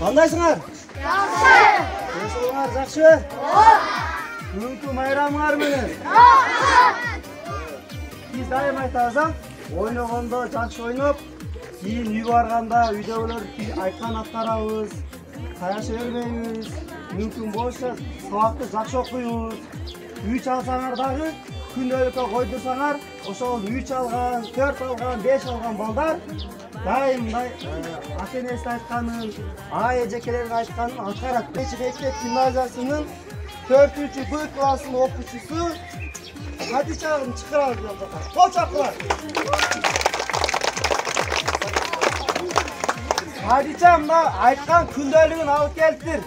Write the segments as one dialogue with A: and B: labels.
A: Qandaysыңар?
B: Жақсы.
A: Денсаулығыңар жақсы? Бүгінгі майрамыңар менен? Biz daim айтабыз, ойнағанда жақсы ойнап, кейін үй барғанда үйдегілер айтқан атқарабыз, қаяшы бермейміз, мүмкін болса сабақты жақсы оқимыз. Үй çalsаңардағы күнделікке қойдырсаңар, ошол 3 алған, 4 алған, 5 алған балдар дайымдай ата-энесі айтқанын, эжекелерге айтқанын атқарат. Мектеп гимназиясының 4-Б классының оқушысы Хадичаны чықырады жолда. Қол шапқылар. Хадича мына айтқан күнделігін алып келдір.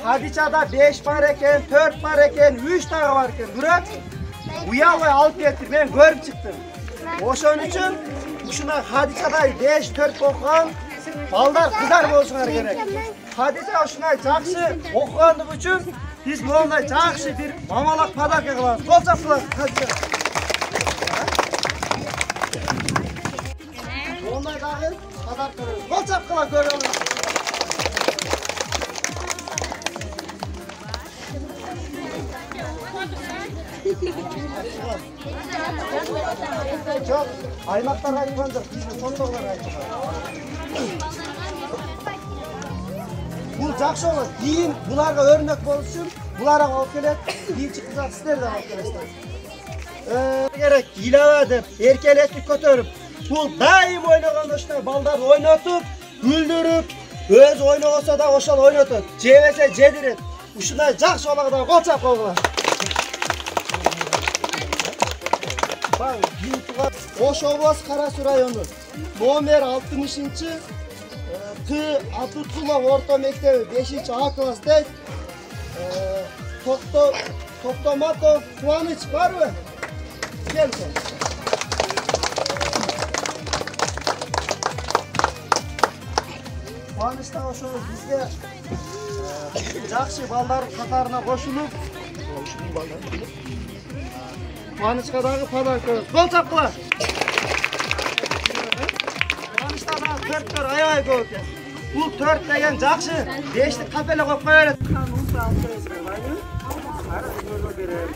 A: Хадичада 5 бар екен, 4 бар екен, 3 тағы бар екен. Бұрат, уялай алып келдір. Мен көріп шықтым. Ошон үшін, ушuna Хадичадай 5-4 оқыған балдар қыздар болсыңар керек. Хадича ушунай жақсы оқығандығы үшін biz мынандай жақсы bir мамалақ подарка қыламыз. Қол шапқылар, Хадича. Ондай дағы подарка қыламыз. Қол шапқылар, көріңіз. Жоқ, аймақтарға айырған жоқ, біздің сондағыларға айтқан. Бұл жақсы olur. Кейін бұларға өрнек болу үшін бұларға алып келеді. Кейінші қызақ сіздер де алып келесіздер. Керек, илава деп, еркелетіп көтеріп. Бұл дайым ойнағанда ұштай балдарды ойнатып, күлдіріп, өз ойнағаса да ошал ойнатып, жебесе жедіріп. Ұшындай жақсы олағыда қолшап қолғылар. Ош обласы Қарасу районы, номер 60-ші Q. Abdullah orta mektebi 5. A klasta Toktomatov Kıvanç var mı? Gel sen. Kıvanç'ta oşuyoruz bizde жақсы балдар қатарына қосылып Kıvanç'kaдағы подарка. Қол шапқылар. Kıvanç'taдағы 4 ай көп екен. Бұл 4 деген жақсы, 5-ті қапелі қойып қойырады. Ұлты алып көресіңер, байды? Әрі өзіңізді беріп,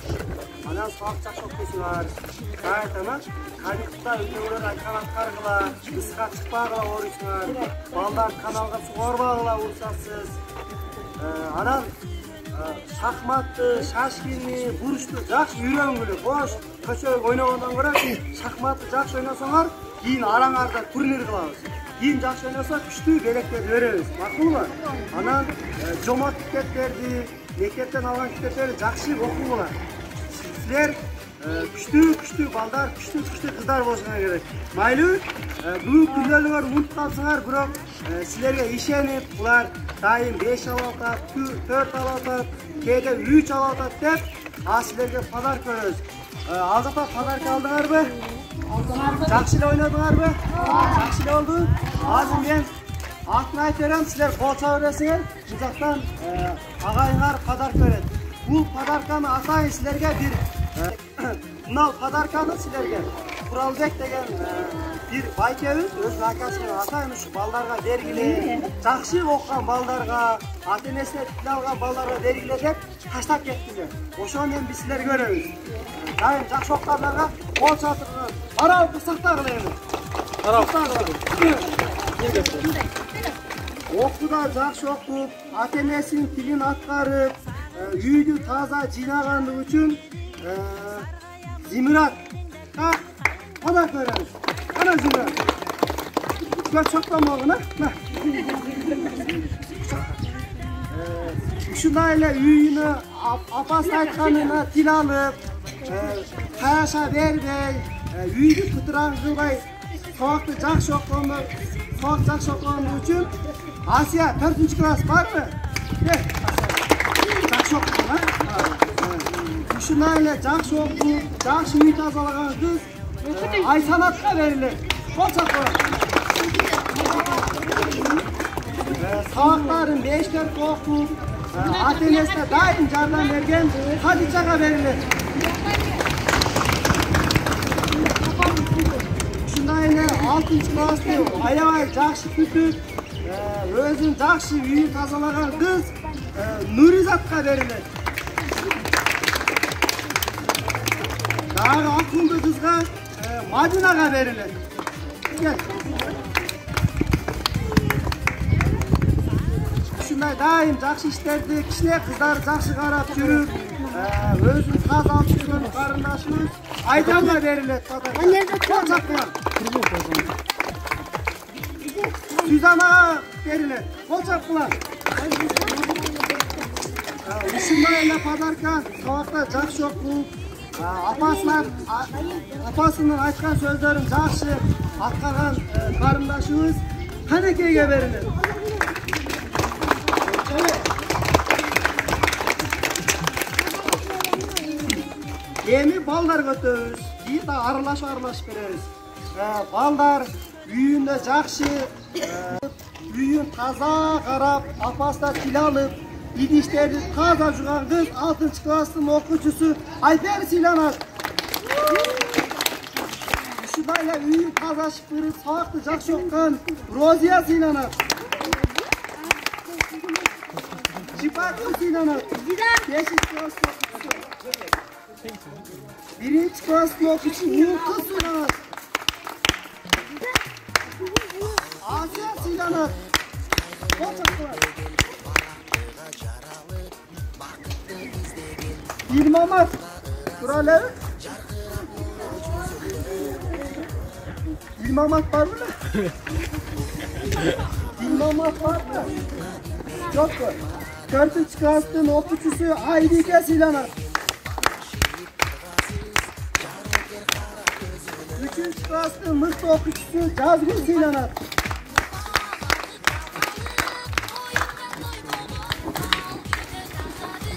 A: анан сауақ жақсы оқисыңар. Айтама, кадетта өтеулер айтқан атқарғыла, ысқа шықпағыла орысыңар. Балдар каналға суғарбағыла ұрсасыз. Анан шахматты, шашкинni, бұрышты жақсы үйренгілі. Бош, көше ойнағандан көрі, шахматты жақсы ойнасаңар, кейін араңарда турнир қыламыз. Кейін жақсы ойнаса күшті белектерді өреміз. Мақұл ба? Анан жомарт кітептерді, мектептен алған кітептерді жақсы оқу болар. Сіздер күшті балдар, күшті қыздар болсыңар керек. Майлы, бүгін күнделігер ұмытып қалсыңар, бірақ сіздерге ишеніп, бұлар дайым 5 алатат, 4 алатат, кейде 3 алатат деп, сіздерге подарка көрөз. Алдыда подарка алдыңар бі? Жақшылы ойнадыңар бі? Жақшылы олды? Азым мен атын айтерем, сіздер қолша өресіңер, бұзақтан ағайыңар подарка өреді. Бұл подарканы атайын сіздерге бір мынау подарканы сіздерге Құралбек деген bir байкебіз өз акасымен атайын ұшы балдарға бергіле, жақсы оқыған балдарға, ата-енесіне тіл алған балдарға бергіле деп таштап кеттілер. Ошомен біз сіздер көреміз. Дайым жақсы оқығандарға қол шатырған аралықты сақтағылы еңіз. Оқуда жақсы оқып, ата-енесінің тілін атқарып, үйді таза жинағандығы үшін Зимират подарка verelim. Ana Zimrat. Gel çaklama oğluna. Şunlarla üyünü, apası aytkanına til alıp, kayaşa vermey, üyünü kıtıran kılbay, soğukta жақсы okuğanlığı için Asya 4. klas var mı? Gel. Жақсы okuğun ha? Şunlarla жақсы okuğun, жақсы üyü tazalagan kız, ay sanatına verilir. Kolçak var. Sağlıkların 5-4 okup, ata-enesine daim yardım vergen Hadiçaga verilir. Şundayla 6. klasda ayağay жақсы kütüp, Özün жақсы үйін тазалаған қыз Нұризатқа беріледі. Дағы ақылды қызға Мадинаға беріледі. Шындай дайым жақсы іштерді, кішіне қыздары жақсы қарап жүріп, өзін қаз алып жүрген қарындашымыз Айданға беріледі. Сюзанаға беріледі. Қол шапқылар. Ушындайына подарка, сабақта жақсы оқу, апасының айтқан сөздерін жақсы атқарған қарындашымыз Қанекеге беріледі. Emi balдар көтөбүз, дейін аралаш беребиз. Балдар үйүндө жакшы, үйүн таза карап, апасына тил алып, идиштерди таза жуган кыз 6 класстын окуучусу Айпер сыйланат. Ушундай эле үйүн тазашып кырып, сабакты жакшы окуган Розия сыйланат. Шипакы сыйланат. 1. класстын окуучусу Улкы сыйланат. Азия сыйланат. Dilmamat. Buraları. Dilmamat var mı? Dilmamat var mı? Yok mu? 4. klassın okuyucusu Aydike Silanat. 3. klassın mıhtı okuyucusu Cazgül Silanat.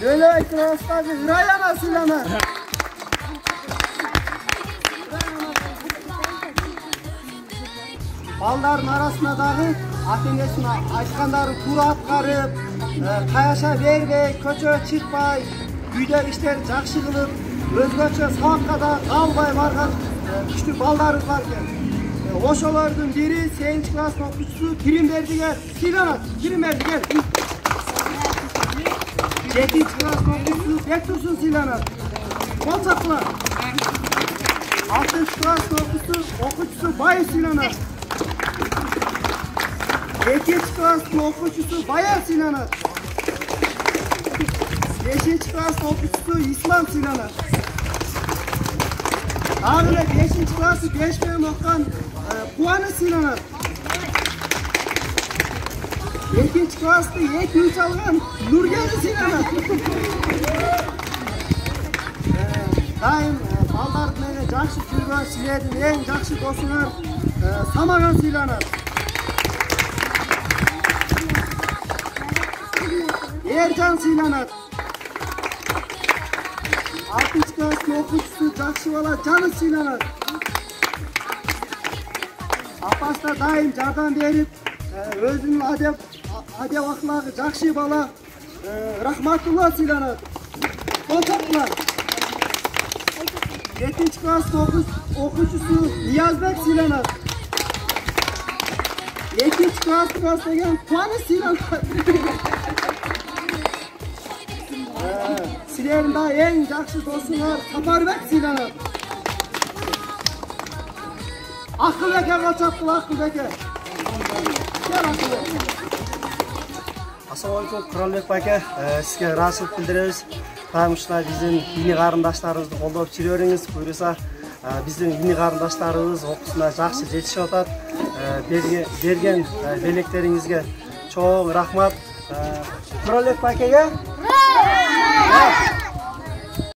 A: 4. klassdagi Rayana Silanat. Балдардын арасында дагы ата-энесине айткандарын туура аткарып, каяша бербей, көчөгө чыкпай, үйдөгү иштерди жакшы кылып, өзгөчө сабакка да калбай барган күчтүү балдарыбыз бар экен. Ошолордун бири 8. класстын окуучусу Киримбердиге Сыйланат. Киримбердиге 7. класстын окуучусу Бектурсун Сыйланат. Кол чапкыла. 6. класстын окуучусу Бай Сыйланат. 2. klassın okuyucusu Bayar Silanat. 5. klassın okuyucusu İslam Silanat. Ağrı'da 5. klası 5 bölüm okuyan Puanı Silanat. 2. klasda 2-3 algan Nurgeni Silanat. Daim baldarın ene jakşı жүргөн силердин эң жакшы досуңар Самаган Silanat. Ercan Silanat. 6. klassın okuyucusu jakşı bala Canı Silanat. Apasına daim жардам berip, özünün adep ahlakı jakşı bala Rahmatullah Silanat. Kontaklar. 7. klassın okuyucusu Niyazbek Silanat. 2. klassdagi Puanı Silanat. Silerin daha en jakşı dostular Saparbek Silanat. Akılbeke kaçaptılar Akılbeke. Gel Akılbeke.
B: Assalamu alaikum Kuralbek aka, sizge rahatçılık bildiremiz. Tamışta bizim yeni qarındaşlarımızды қолдап жүреріңіз. Buyursa bizim yeni qarındaşlarımız okusunda жақсы жетişip atat. Bergen belekleringizge çok rahmat. Kuralbek akaga